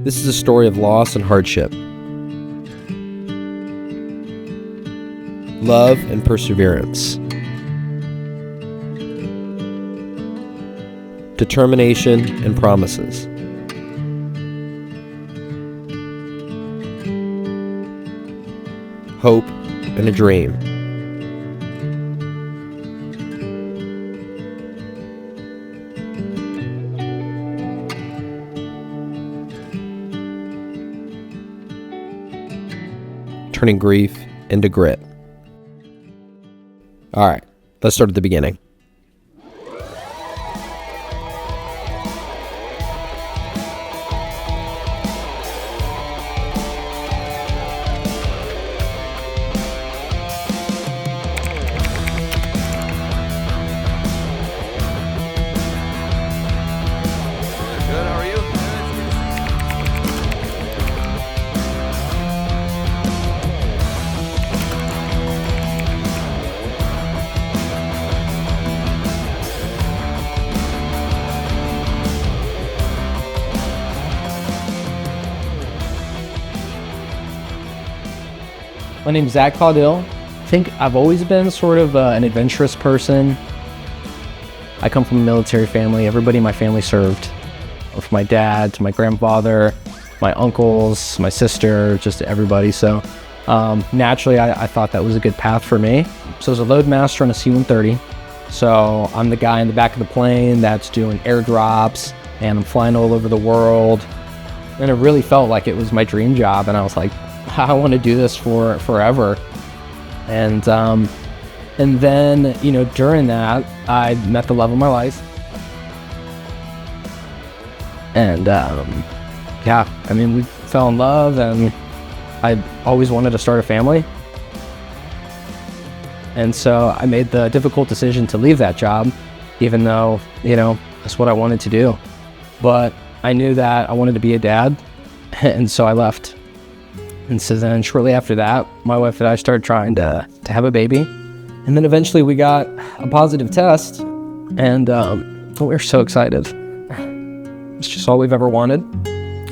This is a story of loss and hardship, love and perseverance, determination and promises. Hope and a dream. Turning grief into grit. All right, let's start at the beginning. My name's Zach Caudill. I think I've always been sort of an adventurous person. I come from a military family. Everybody in my family served. From my dad to my grandfather, my uncles, my sister, just everybody. So naturally, I thought that was a good path for me. So I was a load master on a C-130. So I'm the guy in the back of the plane that's doing airdrops, and I'm flying all over the world. And it really felt like it was my dream job. And I was like, I want to do this for forever. And then, during that, I met the love of my life. And we fell in love, and I always wanted to start a family. And so I made the difficult decision to leave that job, even though, that's what I wanted to do. But I knew that I wanted to be a dad, and so I left. And so then shortly after that, my wife and I started trying to have a baby. And then eventually we got a positive test, and we were so excited. It's just all we've ever wanted,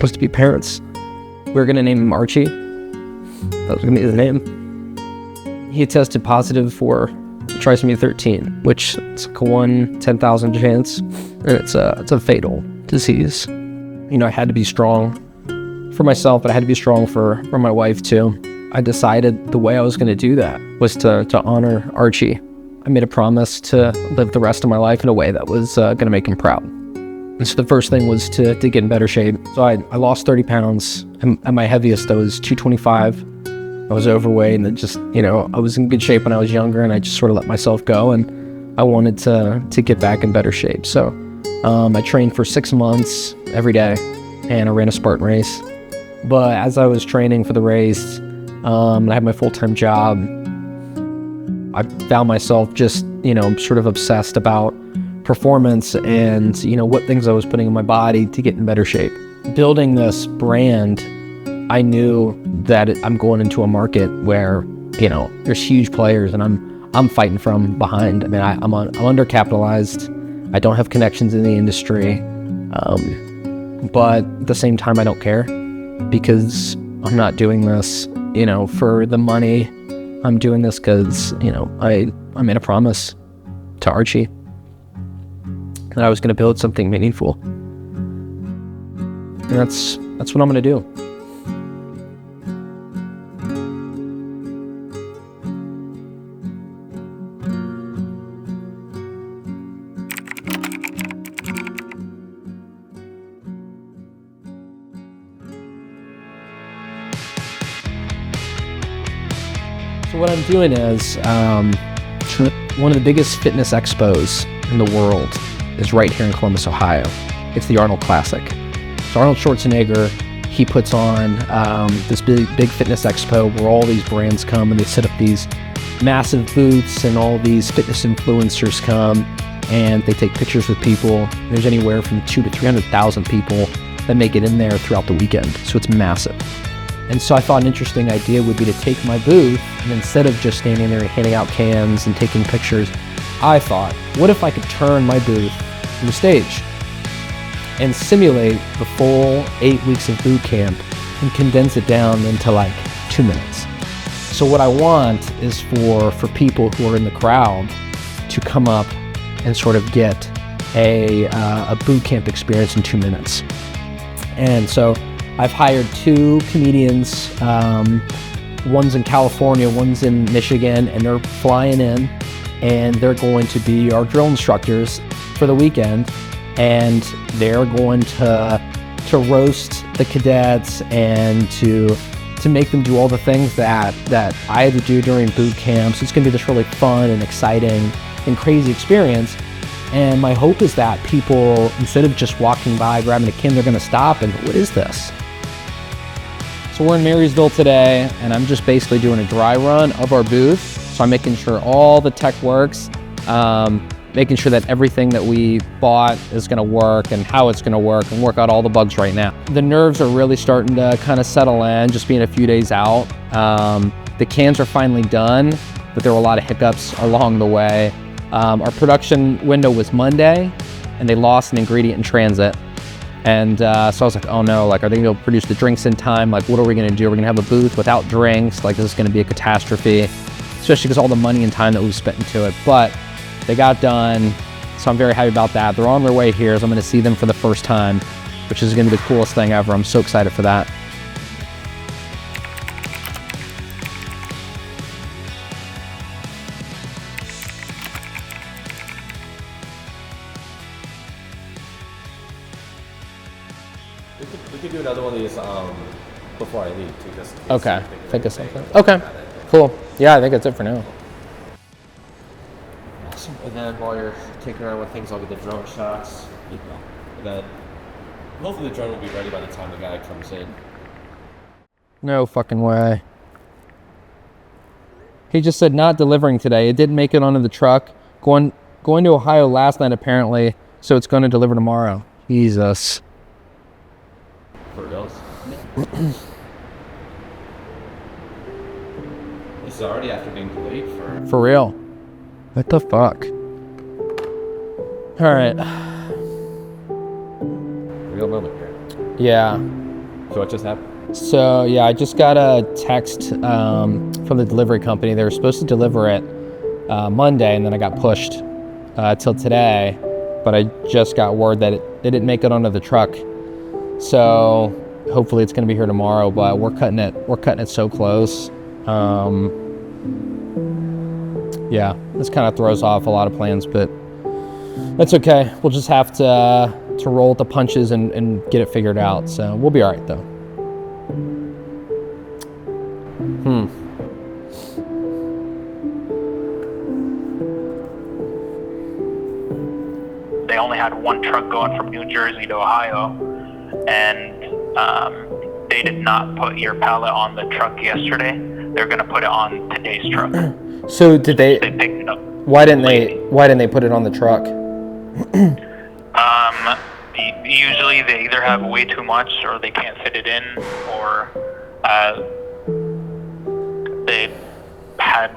was to be parents. We were going to name him Archie. That was going to be his name. He tested positive for trisomy 13, which is like a 1/10,000 chance, and it's a fatal disease. I had to be strong for myself, but I had to be strong for my wife too. I decided the way I was going to do that was to honor Archie. I made a promise to live the rest of my life in a way that was going to make him proud. And so the first thing was to get in better shape. So I lost 30 pounds. At my heaviest, I was 225. I was overweight, and I was in good shape when I was younger, and I just sort of let myself go, and I wanted to get back in better shape. So I trained for 6 months every day, and I ran a Spartan race. But as I was training for the race, and I had my full-time job, I found myself just, sort of obsessed about performance and, what things I was putting in my body to get in better shape. Building this brand, I knew that I'm going into a market where, there's huge players, and I'm fighting from behind. I mean, I'm undercapitalized. I don't have connections in the industry. But at the same time, I don't care, because I'm not doing this, for the money. I'm doing this because, I made a promise to Archie that I was going to build something meaningful. And that's what I'm going to do. So what I'm doing is, one of the biggest fitness expos in the world is right here in Columbus, Ohio. It's the Arnold Classic. So Arnold Schwarzenegger, he puts on this big fitness expo where all these brands come, and they set up these massive booths, and all these fitness influencers come, and they take pictures with people. There's anywhere from 200,000 to 300,000 people that make it in there throughout the weekend. So it's massive. And so I thought an interesting idea would be to take my booth, and instead of just standing there handing out cans and taking pictures, I thought, what if I could turn my booth into a stage? and simulate the full 8 weeks of boot camp and condense it down into like 2 minutes. So what I want is for people who are in the crowd to come up and sort of get a boot camp experience in 2 minutes. And so I've hired 2 comedians, one's in California, one's in Michigan, and they're flying in, and they're going to be our drill instructors for the weekend, and they're going to roast the cadets and to make them do all the things that I had to do during boot camps. It's gonna be this really fun and exciting and crazy experience. And my hope is that people, instead of just walking by, grabbing a can, they're gonna stop and, what is this? So we're in Marysville today, and I'm just basically doing a dry run of our booth. So I'm making sure all the tech works, making sure that everything that we bought is gonna work and how it's gonna work, and work out all the bugs right now. The nerves are really starting to kind of settle in, just being a few days out. The cans are finally done, but there were a lot of hiccups along the way. Our production window was Monday, and they lost an ingredient in transit. And so I was like, oh no, like, are they gonna be able to produce the drinks in time? Like, what are we gonna do? We're gonna have a booth without drinks. Like, this is gonna be a catastrophe, especially because all the money and time that we've spent into it. But they got done, so I'm very happy about that. They're on their way here, so I'm gonna see them for the first time, which is gonna be the coolest thing ever. I'm so excited for that. We could do another one of these before I leave too. Just Okay, think of something. Okay, cool. Yeah, I think that's it for now. Awesome. And then while you're taking around with things, I'll get the drone shots. And then hopefully the drone will be ready by the time the guy comes in. No fucking way. He just said not delivering today. It didn't make it onto the truck. Going to Ohio last night apparently, so it's going to deliver tomorrow. Jesus. For reals? This is already after being delayed For real. What the fuck? All right. real moment here. Yeah. So what just happened? So yeah, I just got a text from the delivery company. They were supposed to deliver it Monday, and then I got pushed till today. But I just got word that it didn't make it onto the truck. So hopefully it's going to be here tomorrow. But we're cutting it so close. Yeah, this kind of throws off a lot of plans, but that's okay. We'll just have to roll with the punches and get it figured out. So we'll be all right though. They only had one truck going from New Jersey to Ohio, and they did not put your pallet on the truck yesterday. They're going to put it on today's truck. So did they picked it up. Why didn't they put it on the truck? Usually they either have way too much, or they can't fit it in, or they had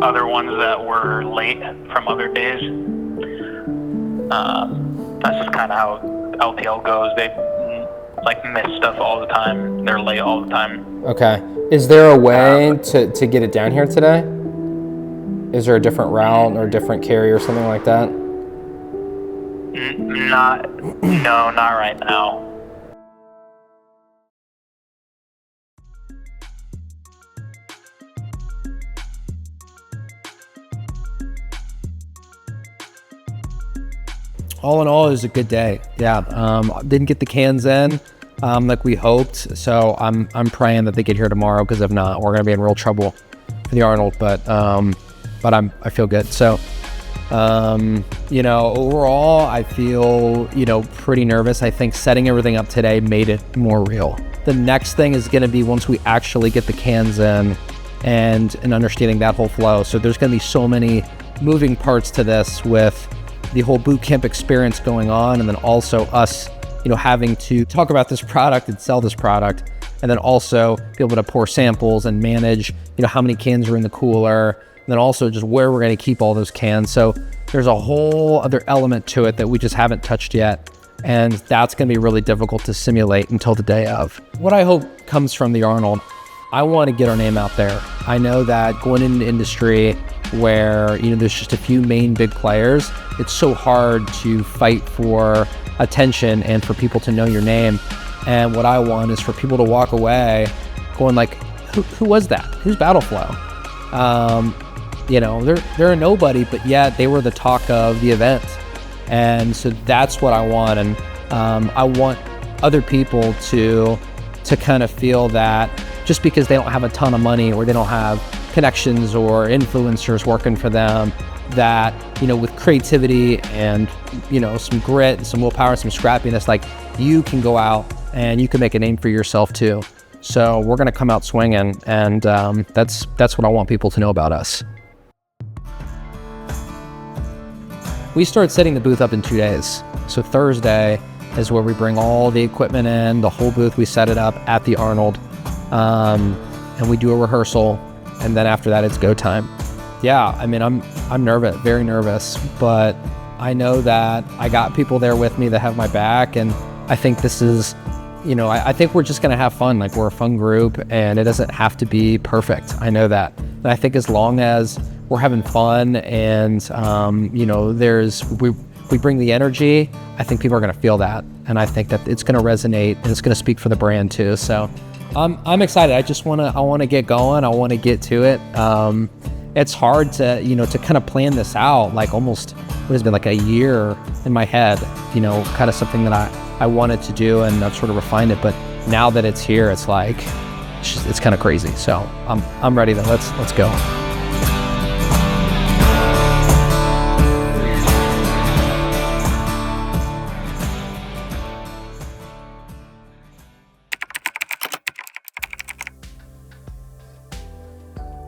other ones that were late from other days. That's just kind of how LTL goes. They miss stuff all the time. They're late all the time. Okay. Is there a way to get it down here today? Is there a different route or a different carrier or something like that? No, not right now. All in all, it was a good day. Yeah, didn't get the cans in like we hoped, so I'm praying that they get here tomorrow, because if not, we're gonna be in real trouble for the Arnold. But I feel good. So overall, I feel pretty nervous. I think setting everything up today made it more real. The next thing is gonna be once we actually get the cans in and understanding that whole flow. So there's gonna be so many moving parts to this, with the whole boot camp experience going on, and then also us, having to talk about this product and sell this product, and then also be able to pour samples and manage, how many cans are in the cooler, and then also just where we're going to keep all those cans. So there's a whole other element to it that we just haven't touched yet. And that's going to be really difficult to simulate until the day of. What I hope comes from the Arnold, I want to get our name out there. I know that going into the industry where, there's just a few main big players, it's so hard to fight for attention and for people to know your name. And what I want is for people to walk away going like, who was that? Who's Battleflow? They're a nobody, but yet they were the talk of the event. And so that's what I want. And I want other people to kind of feel that just because they don't have a ton of money or they don't have connections or influencers working for them, that, with creativity and, some grit and some willpower and some scrappiness, like, you can go out and you can make a name for yourself too. So we're going to come out swinging, and that's what I want people to know about us. We start setting the booth up in 2 days. So Thursday is where we bring all the equipment in, the whole booth, we set it up at the Arnold, and we do a rehearsal, and then after that it's go time. Yeah, I mean, I'm nervous, very nervous, but I know that I got people there with me that have my back, and I think this is, I think we're just gonna have fun. Like, we're a fun group, and it doesn't have to be perfect. I know that. And I think as long as we're having fun and, we bring the energy, I think people are gonna feel that. And I think that it's gonna resonate, and it's gonna speak for the brand too. So I'm excited. I wanna get going. I wanna get to it. It's hard to, to kind of plan this out, like almost, what has been like a year in my head, kind of something that I wanted to do, and I've sort of refined it. But now that it's here, it's like, it's kind of crazy. So I'm ready though. Let's go.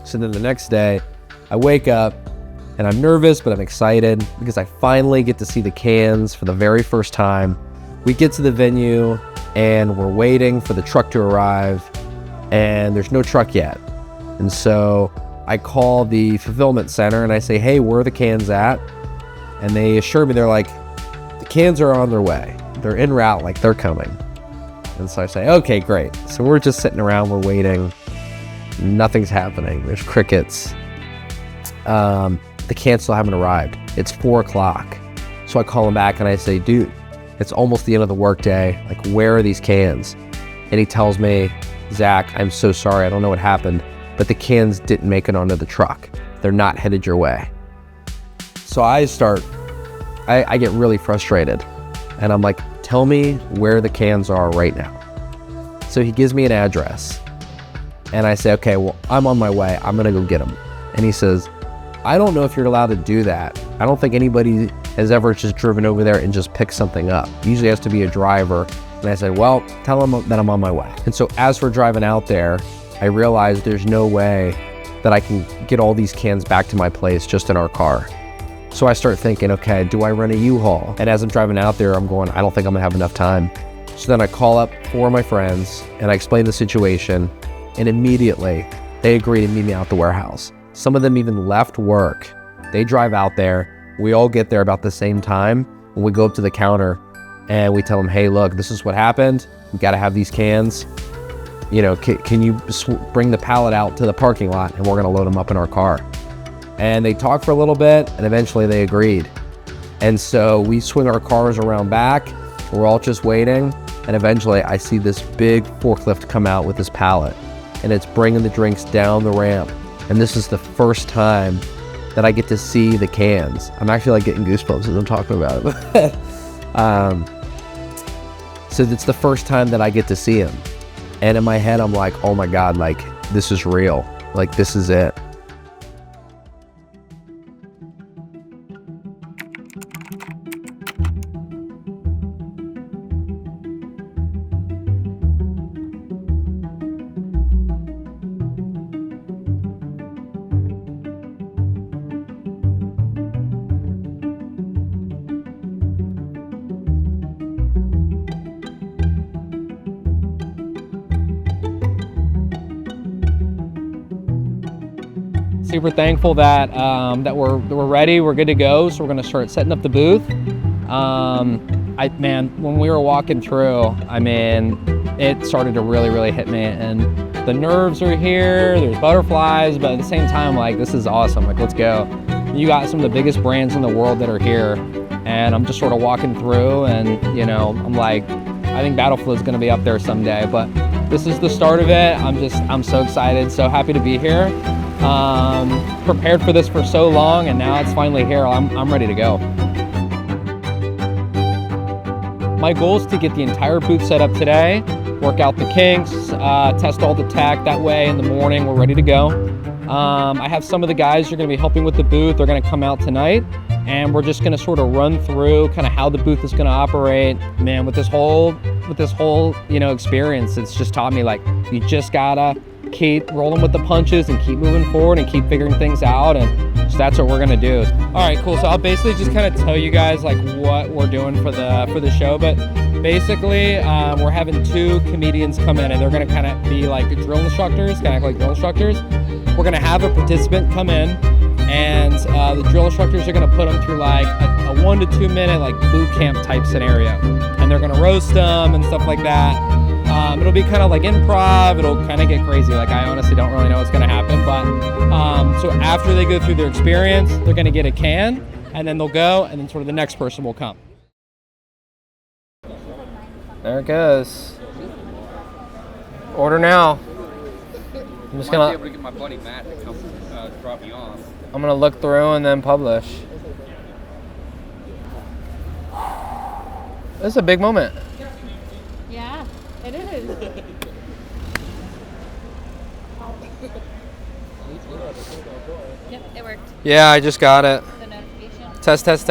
So then the next day, I wake up and I'm nervous, but I'm excited because I finally get to see the cans for the very first time. We get to the venue and we're waiting for the truck to arrive, and there's no truck yet. And so I call the fulfillment center and I say, hey, where are the cans at? And they assure me, they're like, the cans are on their way. They're en route, like they're coming. And so I say, okay, great. So we're just sitting around, we're waiting. Nothing's happening. There's crickets. The cans still haven't arrived. It's 4 o'clock. So I call him back and I say, dude, it's almost the end of the workday. Like, where are these cans? And he tells me, Zach, I'm so sorry. I don't know what happened, but the cans didn't make it onto the truck. They're not headed your way. So I get really frustrated, and I'm like, tell me where the cans are right now. So he gives me an address, and I say, okay, well, I'm on my way. I'm gonna go get them. And he says, I don't know if you're allowed to do that. I don't think anybody has ever just driven over there and just picked something up. Usually has to be a driver. And I said, well, tell him that I'm on my way. And so as we're driving out there, I realized there's no way that I can get all these cans back to my place just in our car. So I start thinking, okay, do I rent a U-Haul? And as I'm driving out there, I'm going, I don't think I'm gonna have enough time. So then I call up 4 of my friends and I explain the situation, and immediately they agree to meet me out the warehouse. Some of them even left work. They drive out there. We all get there about the same time. When we go up to the counter and we tell them, hey, look, this is what happened. We got to have these cans. Can you bring the pallet out to the parking lot, and we're going to load them up in our car. And they talked for a little bit, and eventually they agreed. And so we swing our cars around back. We're all just waiting. And eventually I see this big forklift come out with this pallet, and it's bringing the drinks down the ramp. And this is the first time that I get to see the cans. I'm actually like getting goosebumps as I'm talking about it. So it's the first time that I get to see them. And in my head, I'm like, oh my God, like, this is real. Like, this is it. Super thankful that that we're ready, we're good to go. So we're gonna start setting up the booth. man, when we were walking through, I mean, it started to really hit me, and the nerves are here, there's butterflies, but at the same time, like, this is awesome, like, let's go. You got some of the biggest brands in the world that are here, and I'm just sort of walking through, and, you know, I'm like, I think Battlefield is gonna be up there someday, but this is the start of it. I'm so excited, so happy to be here. Prepared for this for so long, and now it's finally here. I'm ready to go. My goal is to get the entire booth set up today, work out the kinks, test all the tech. That way in the morning we're ready to go. I have some of the guys who are going to be helping with the booth. They're going to come out tonight, and we're just going to sort of run through kind of how the booth is going to operate. Man, with this whole you know, experience, it's just taught me, like, you just gotta keep rolling with the punches and keep moving forward and keep figuring things out, and so that's what we're gonna do. All right, cool. So I'll basically just kind of tell you guys like what we're doing for the show, but basically we're having 2 comedians come in, and they're gonna kind of be like drill instructors, kind of act like drill instructors. We're gonna have a participant come in, and the drill instructors are gonna put them through like a 1 to 2 minute like boot camp type scenario, and they're gonna roast them and stuff like that. It'll be kind of like improv. It'll kind of get crazy. Like, I honestly don't really know what's gonna happen, but so after they go through their experience, they're gonna get a can, and then they'll go, and then sort of the next person will come. There it goes. Order now. I'm just gonna. Be able to get my buddy Matt to come drop me off. I'm gonna look through and then publish. This is a big moment. Yeah, it is. Yep, it worked. Yeah, I just got it. The notification. Test. Test.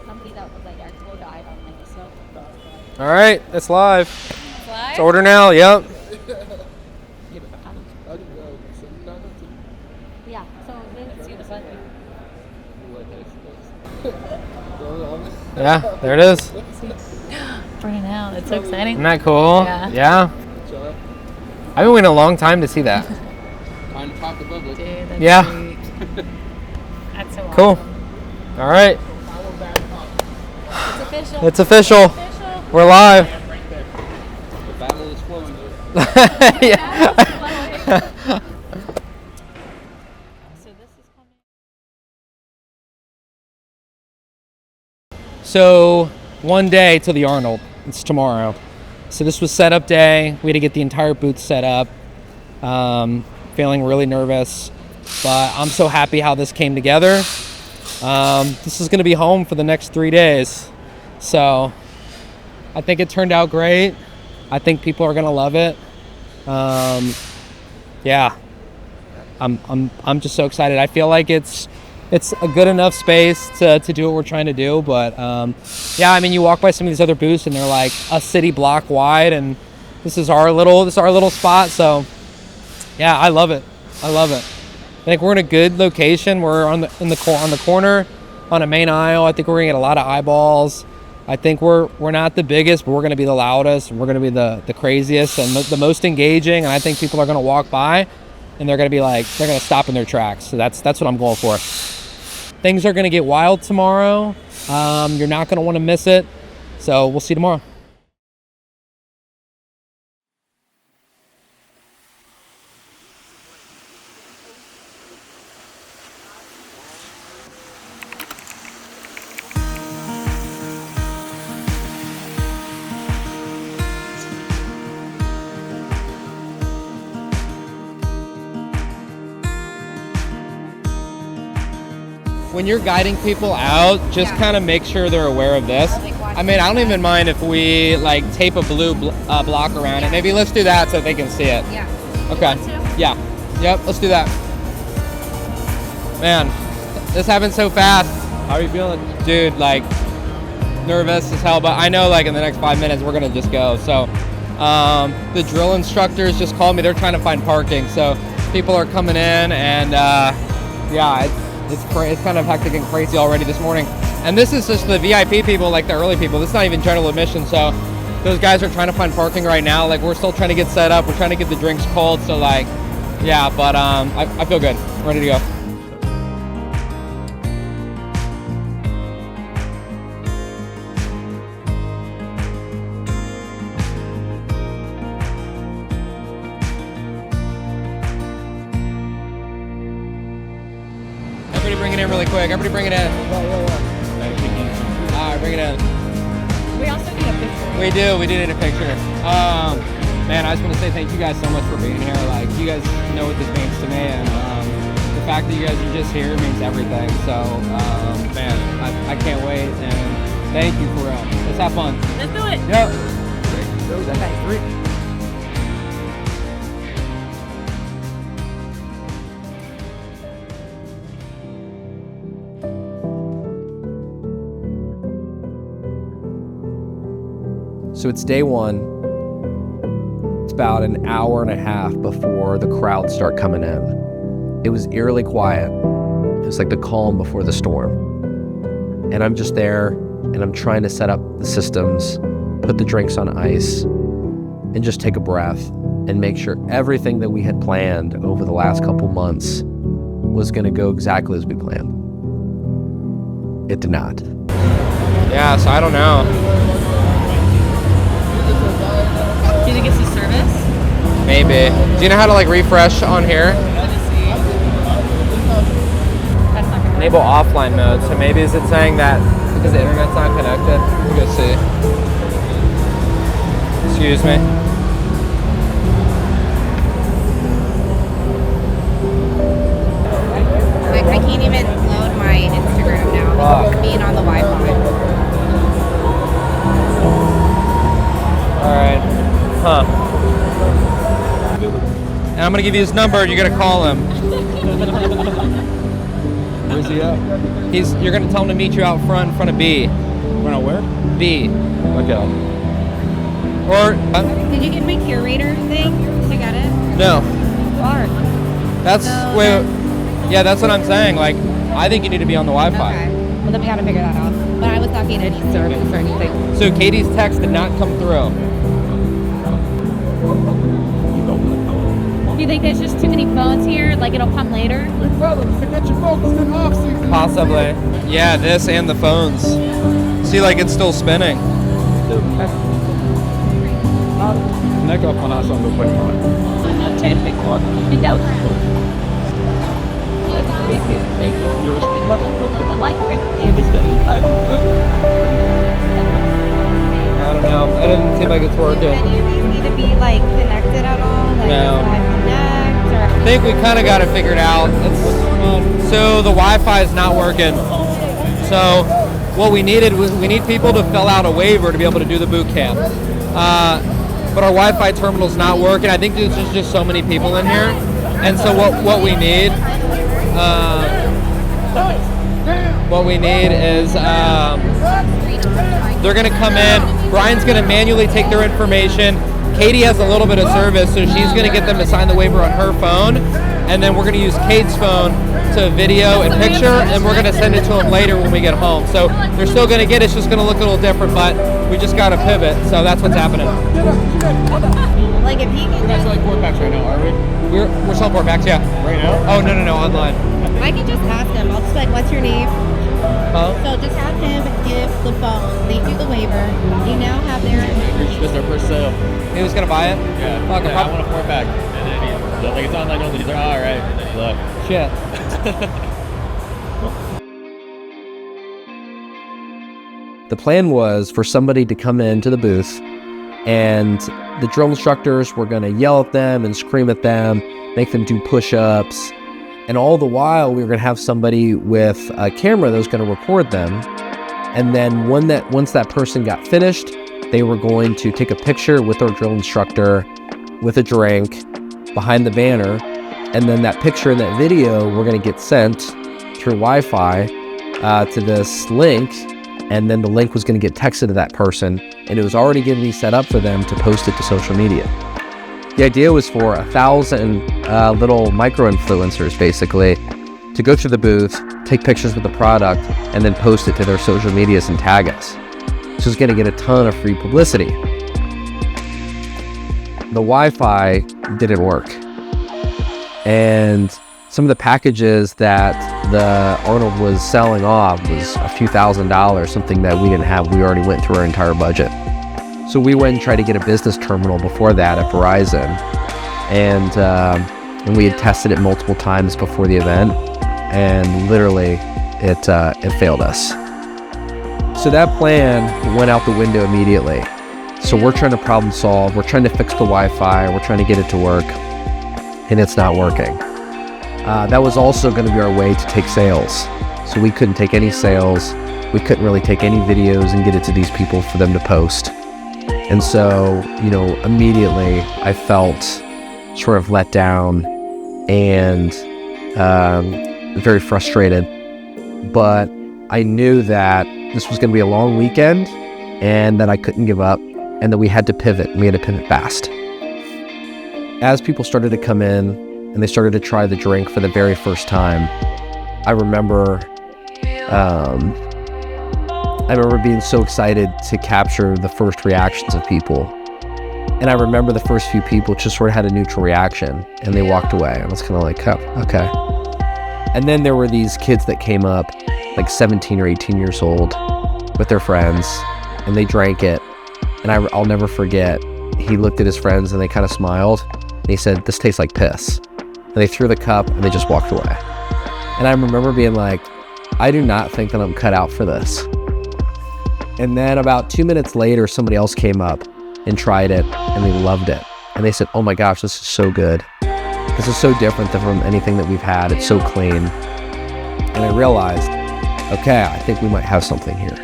Somebody that was like actually died on me, so. All right, it's live. It's live? Let's order now. Yep. Yeah, so let's see the button. Yeah, there it is. Right now, that's so exciting. Isn't that cool? Yeah. I've been waiting a long time to see that. Trying to talk the public. Dude, that's Yeah. sweet. That's so Cool. awesome. All right. It's official. It's official. We're live. The battle is flowing. Yeah. So this is coming. So one day till the Arnold. It's tomorrow. So this was setup day. We had to get the entire booth set up. Feeling really nervous, but I'm so happy how this came together. This is gonna be home for the next 3 days. So I think it turned out great. I think people are gonna love it. Yeah, I'm just so excited. I feel like it's a good enough space to do what we're trying to do. But yeah, I mean, you walk by some of these other booths and they're like a city block wide, and this is our little spot. So yeah, I love it. I think we're in a good location. We're on the corner, on a main aisle. I think we're gonna get a lot of eyeballs. I think we're not the biggest, but we're gonna be the loudest. We're gonna be the craziest and the most engaging. And I think people are gonna walk by, and they're gonna stop in their tracks. So that's what I'm going for. Things are gonna get wild tomorrow. You're not gonna want to miss it. So we'll see you tomorrow. When you're guiding people out, just kind of make sure they're aware of this. I mean, I don't even mind if we like tape a blue block around it. Maybe let's do that so they can see it. Yeah. Okay. Yeah. Yep. Let's do that. Man, this happened so fast. How are you feeling, dude? Like nervous as hell, but I know like in the next 5 minutes we're gonna just go. So the drill instructors just called me. They're trying to find parking, so people are coming in, and yeah, it's kind of hectic and crazy already this morning. And this is just the VIP people, like the early people. This is not even general admission, so those guys are trying to find parking right now. Like, we're still trying to get set up. We're trying to get the drinks cold, so like, yeah, but I feel good. I'm ready to go. bring it in really quick. Everybody bring it in. All right, bring it in. We also need a picture. We do need a picture. Man, I just want to say thank you guys so much for being here. Like, you guys know what this means to me, and the fact that you guys are just here means everything. So, man, I can't wait, and thank you for real. Let's have fun. Let's do it. Yep. So it's day one. It's about an hour and a half before the crowds start coming in. It was eerily quiet. It was like the calm before the storm. And I'm just there, and I'm trying to set up the systems, put the drinks on ice, and just take a breath and make sure everything that we had planned over the last couple months was going to go exactly as we planned. It did not. Yeah, so I don't know. Do you think it's the service? Maybe. Do you know how to like refresh on here? That's not gonna Enable offline mode. So maybe is it saying that because the internet's not connected? Let me go see. Excuse me. Like, I can't even load my Instagram now because of being on the Wi-Fi. All right. Huh. And I'm gonna give you his number. You're gonna call him. Where's he at? You're gonna tell him to meet you out front in front of B. Front of where? B. Okay. Or Did you get my curator thing? Did you get it? no. Hard. That's So- wait. Yeah, that's what I'm saying. Like, I think you need to be on the Wi-Fi. Okay. Well, then we gotta figure that out. But I was talking any service or anything. So Katie's text did not come through. Do you think there's just too many phones here? Like it'll come later? Possibly. Yeah, this and the phones. See, like it's still spinning. Neck up on us on the plate. I don't know. It doesn't seem like it's working. Any of these need to be like connected at all? Like, No. Connect or? I think we kind of got it figured out. So the Wi-Fi is not working. So what we needed was we need people to fill out a waiver to be able to do the boot camp. But our Wi-Fi terminal is not working. I think there's just so many people in here, and so what we need is they're gonna come in. Brian's gonna manually take their information. Katie has a little bit of service, so she's gonna get them to sign the waiver on her phone, and then we're gonna use Kate's phone to video and picture, and we're gonna send it to them later when we get home. So they're still gonna get it. It's just gonna look a little different, but we just gotta pivot. So that's what's happening. Like if he can That's like 4 packs right now, are we? We're selling 4 packs, yeah. Right now? Oh no, online. I can just ask him. I'll just be like, what's your name? Huh? So just have him give the phone. They do the waiver. You now have their It's their first sale. He was gonna buy it. Yeah. Fuck, I want a 4 pack. And then he's like, it's online only. He's like, all right. Look. Shit. The plan was for somebody to come into the booth, and the drill instructors were going to yell at them and scream at them, make them do push-ups, and all the while we were going to have somebody with a camera that was going to record them. And then once that person got finished, they were going to take a picture with our drill instructor with a drink behind the banner, and then that picture and that video were going to get sent through Wi-Fi to this link, and then the link was going to get texted to that person, and it was already going to be set up for them to post it to social media. The idea was for 1,000 little micro-influencers, basically, to go to the booth, take pictures with the product, and then post it to their social medias and tag us. So it's going to get a ton of free publicity. The Wi-Fi didn't work. And some of the packages that the Arnold was selling off was a few $1,000s, something that we didn't have. We already went through our entire budget. So we went and tried to get a business terminal before that at Verizon. And we had tested it multiple times before the event. and literally it failed us. So that plan went out the window immediately. So we're trying to problem solve, we're trying to fix the Wi-Fi, we're trying to get it to work, and it's not working. That was also going to be our way to take sales. So we couldn't take any sales, we couldn't really take any videos and get it to these people for them to post. And so, immediately I felt sort of let down and very frustrated. But I knew that this was going to be a long weekend and that I couldn't give up and that we had to pivot, and we had to pivot fast. As people started to come in and they started to try the drink for the very first time, I remember being so excited to capture the first reactions of people. And I remember the first few people just sort of had a neutral reaction and they walked away. I was kind of like, oh, okay. And then there were these kids that came up, like 17 or 18 years old, with their friends, and they drank it. And I'll never forget, he looked at his friends and they kind of smiled. And he said, "This tastes like piss." And they threw the cup and they just walked away. And I remember being like, I do not think that I'm cut out for this. And then about 2 minutes later, somebody else came up and tried it and they loved it. And they said, "Oh my gosh, this is so good. This is so different than from anything that we've had. It's so clean." And I realized, okay, I think we might have something here.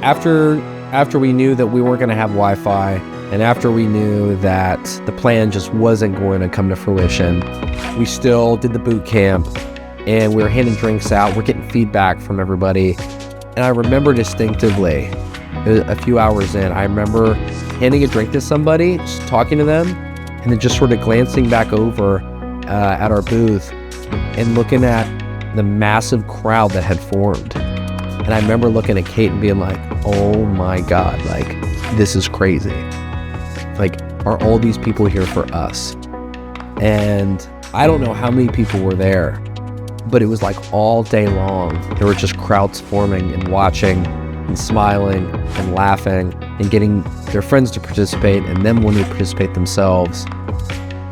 After we knew that we weren't going to have Wi-Fi, and after we knew that the plan just wasn't going to come to fruition, we still did the boot camp, and we were handing drinks out. We're getting feedback from everybody. And I remember distinctively, a few hours in, I remember handing a drink to somebody, just talking to them, and then just sort of glancing back over at our booth and looking at the massive crowd that had formed. And I remember looking at Kate and being like, oh my God, like, this is crazy. Like, are all these people here for us? And I don't know how many people were there, but it was like all day long. There were just crowds forming and watching and smiling and laughing and getting their friends to participate and them wanting to participate themselves.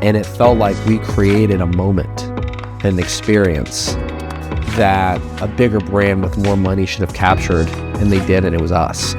And it felt like we created a moment, an experience that a bigger brand with more money should have captured, and they did, and it was us.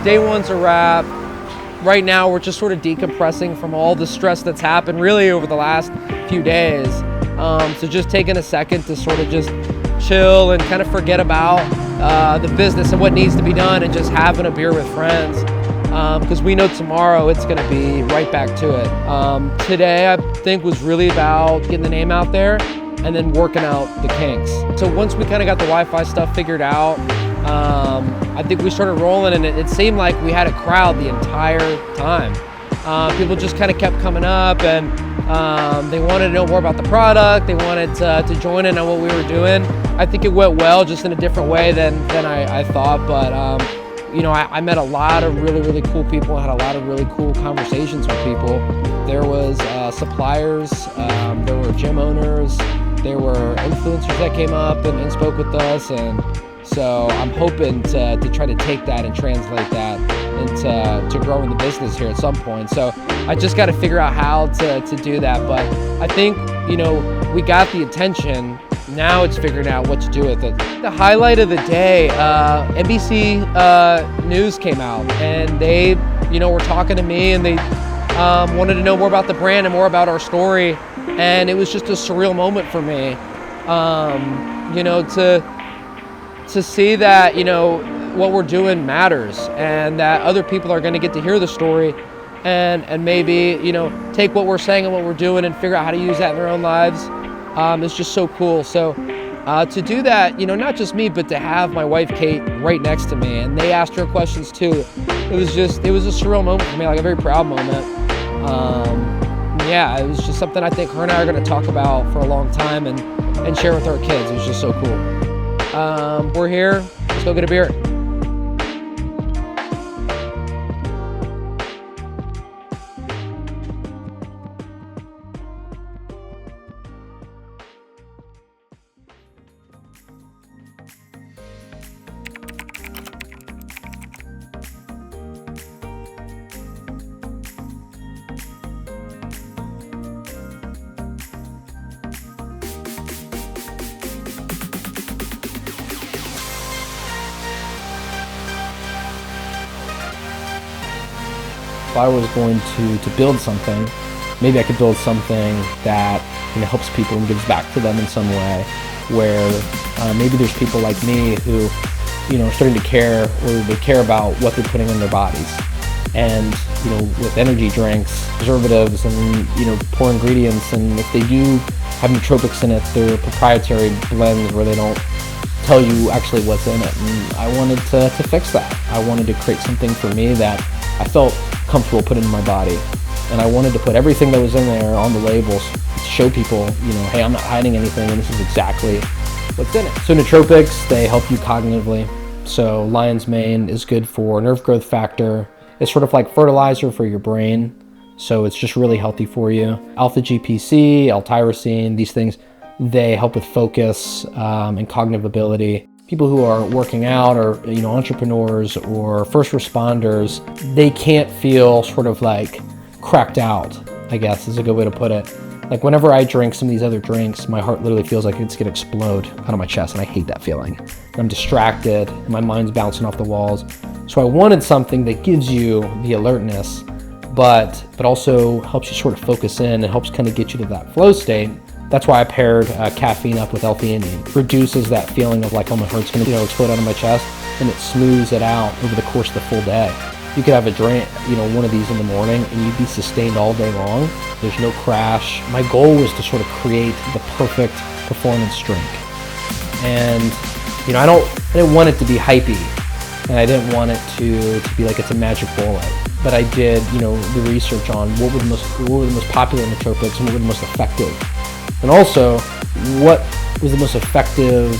Day one's a wrap. Right now, we're just sort of decompressing from all the stress that's happened really over the last few days. So just taking a second to sort of just chill and kind of forget about the business and what needs to be done and just having a beer with friends. Because we know tomorrow it's gonna be right back to it. Today, I think was really about getting the name out there and then working out the kinks. So once we kind of got the Wi-Fi stuff figured out, I think we started rolling, and it seemed like we had a crowd the entire time. People just kind of kept coming up, and they wanted to know more about the product. They wanted to join in on what we were doing. I think it went well, just in a different way than I thought. But I met a lot of really, really cool people and had a lot of really cool conversations with people. There was suppliers, there were gym owners, there were influencers that came up and spoke with us, and so I'm hoping to try to take that and translate that into growing the business here at some point. So I just got to figure out how to do that. But I think, we got the attention. Now it's figuring out what to do with it. The highlight of the day, NBC News came out, and they, were talking to me, and they wanted to know more about the brand and more about our story. And it was just a surreal moment for me, to see that, what we're doing matters, and that other people are going to get to hear the story and maybe, take what we're saying and what we're doing and figure out how to use that in their own lives. It's just so cool. So to do that, not just me, but to have my wife, Kate, right next to me, and they asked her questions too. It was a surreal moment for me, like a very proud moment. Yeah, it was just something I think her and I are going to talk about for a long time and share with our kids. It was just so cool. We're here. Let's go get a beer. If I was going to build something, maybe I could build something that helps people and gives back to them in some way, where maybe there's people like me who are starting to care, or they care about what they're putting in their bodies. And with energy drinks, preservatives, and poor ingredients, and if they do have nootropics in it, they're proprietary blends where they don't tell you actually what's in it. And I wanted to fix that. I wanted to create something for me that I felt comfortable putting in my body, and I wanted to put everything that was in there on the labels to show people, hey, I'm not hiding anything, and this is exactly what's in it. So nootropics, they help you cognitively. So lion's mane is good for nerve growth factor. It's sort of like fertilizer for your brain, so it's just really healthy for you. Alpha GPC, L-tyrosine, these things, they help with focus and cognitive ability. People who are working out, or entrepreneurs or first responders, they can't feel sort of like cracked out, I guess is a good way to put it. Like whenever I drink some of these other drinks, my heart literally feels like it's gonna explode out of my chest, and I hate that feeling. I'm distracted, and my mind's bouncing off the walls. So I wanted something that gives you the alertness, but also helps you sort of focus in and helps kind of get you to that flow state. That's why I paired caffeine up with L-theanine. Reduces that feeling of like, oh, my heart's gonna explode out of my chest, and it smooths it out over the course of the full day. You could have a drink, one of these in the morning, and you'd be sustained all day long. There's no crash. My goal was to sort of create the perfect performance drink. And I didn't want it to be hypey, and I didn't want it to be like it's a magic bullet. But I did, the research on what were the most popular nootropics and what were the most effective. And also, what was the most effective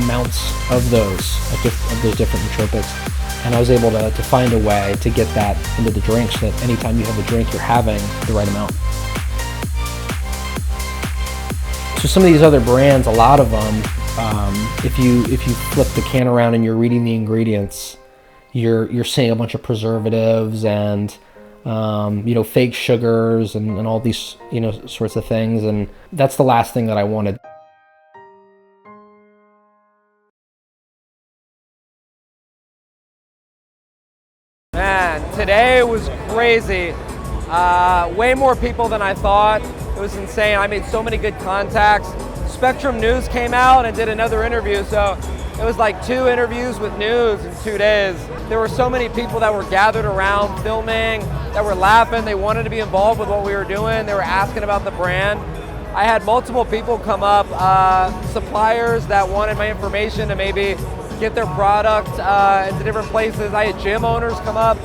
amounts of those different nootropics. And I was able to find a way to get that into the drink, so that anytime you have a drink, you're having the right amount. So some of these other brands, a lot of them, if you flip the can around and you're reading the ingredients, you're seeing a bunch of preservatives and fake sugars and all these sorts of things, and that's the last thing that I wanted. Man, today was crazy. Way more people than I thought. It was insane. I made so many good contacts. Spectrum News came out and did another interview, so it was like 2 interviews with news in 2 days. There were so many people that were gathered around filming, that were laughing. They wanted to be involved with what we were doing. They were asking about the brand. I had multiple people come up, suppliers that wanted my information to maybe get their product into different places. I had gym owners come up.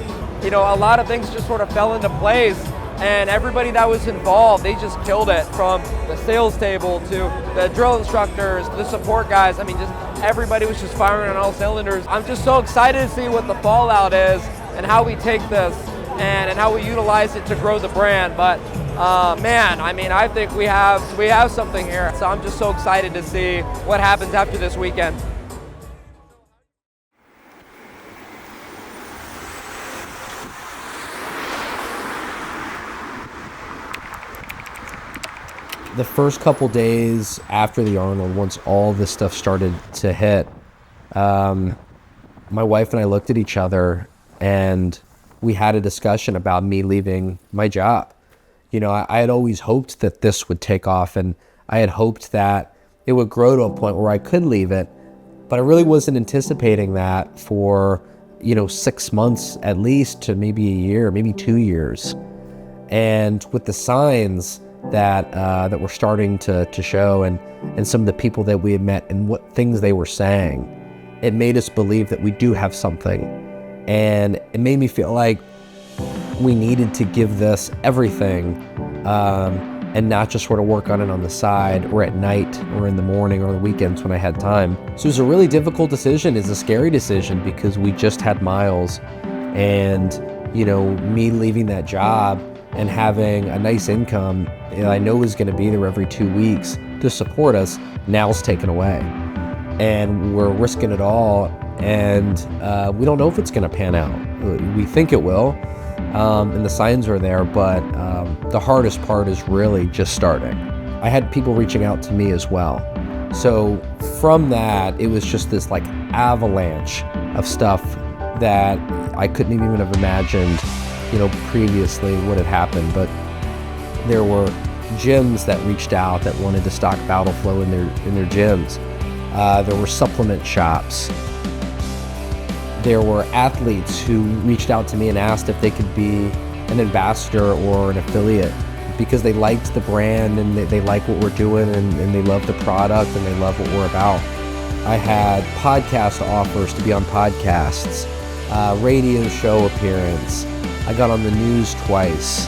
A lot of things just sort of fell into place, and everybody that was involved, they just killed it, from the sales table to the drill instructors, to the support guys. I mean, just everybody was just firing on all cylinders. I'm just so excited to see what the fallout is and how we take this and how we utilize it to grow the brand. But Man, I mean, I think we have something here. So I'm just so excited to see what happens after this weekend. The first couple days after the Arnold, once all this stuff started to hit, my wife and I looked at each other and we had a discussion about me leaving my job. You know, I had always hoped that this would take off, and I had hoped that it would grow to a point where I could leave it, but I really wasn't anticipating that for, 6 months at least to maybe a year, maybe 2 years. And with the signs that were starting to show and some of the people that we had met and what things they were saying, it made us believe that we do have something. And it made me feel like we needed to give this everything, and not just sort of work on it on the side or at night or in the morning or the weekends when I had time. So it was a really difficult decision. It's a scary decision because we just had Miles, and me leaving that job and having a nice income I know was going to be there every 2 weeks to support us, now it's taken away. And we're risking it all, and we don't know if it's going to pan out. We think it will, and the signs are there, but the hardest part is really just starting. I had people reaching out to me as well. So from that, it was just this like avalanche of stuff that I couldn't even have imagined, previously what had happened. But there were gyms that reached out that wanted to stock Battle Flow in their gyms. There were supplement shops. There were athletes who reached out to me and asked if they could be an ambassador or an affiliate because they liked the brand and they like what we're doing and they love the product and they love what we're about. I had podcast offers to be on podcasts, radio show appearance. I got on the news twice.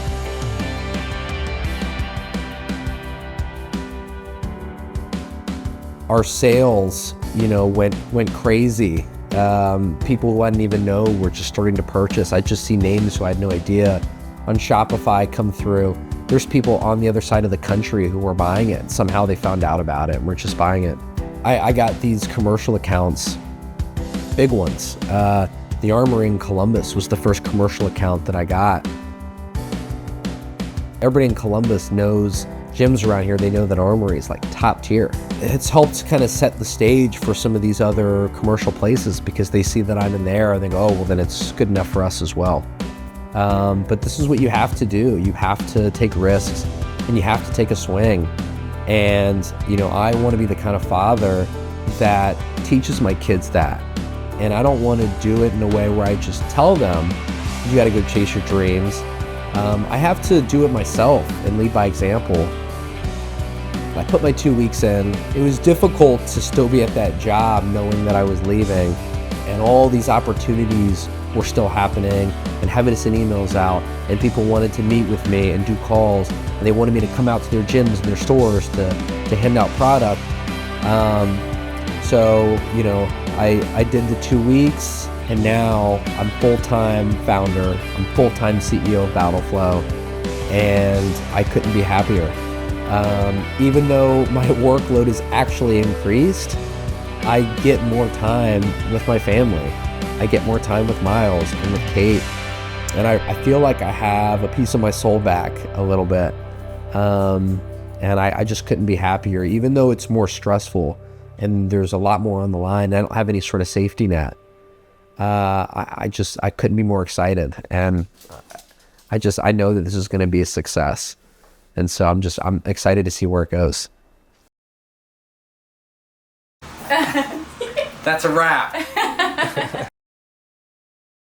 Our sales, went crazy. People who I didn't even know were just starting to purchase. I just see names who I had no idea on Shopify come through. There's people on the other side of the country who were buying it. Somehow they found out about it and were just buying it. I got these commercial accounts, big ones. The Armory in Columbus was the first commercial account that I got. Everybody in Columbus knows gyms around here. They know that Armory is like top tier. It's helped kind of set the stage for some of these other commercial places because they see that I'm in there and they go, oh, well, then it's good enough for us as well. But this is what you have to do. You have to take risks and you have to take a swing. And, I want to be the kind of father that teaches my kids that. And I don't want to do it in a way where I just tell them, you got to go chase your dreams. I have to do it myself and lead by example. I put my 2 weeks in. It was difficult to still be at that job knowing that I was leaving and all these opportunities were still happening and having to send emails out and people wanted to meet with me and do calls and they wanted me to come out to their gyms and their stores to hand out product. So, I did the 2 weeks and now I'm full-time founder. I'm full-time CEO of Battle Flow and I couldn't be happier. Even though my workload is actually increased, I get more time with my family. I get more time with Miles and with Kate. And I feel like I have a piece of my soul back a little bit. And I just couldn't be happier, even though it's more stressful and there's a lot more on the line. I don't have any sort of safety net. I couldn't be more excited. And I know that this is going to be a success. And so I'm excited to see where it goes. That's a wrap.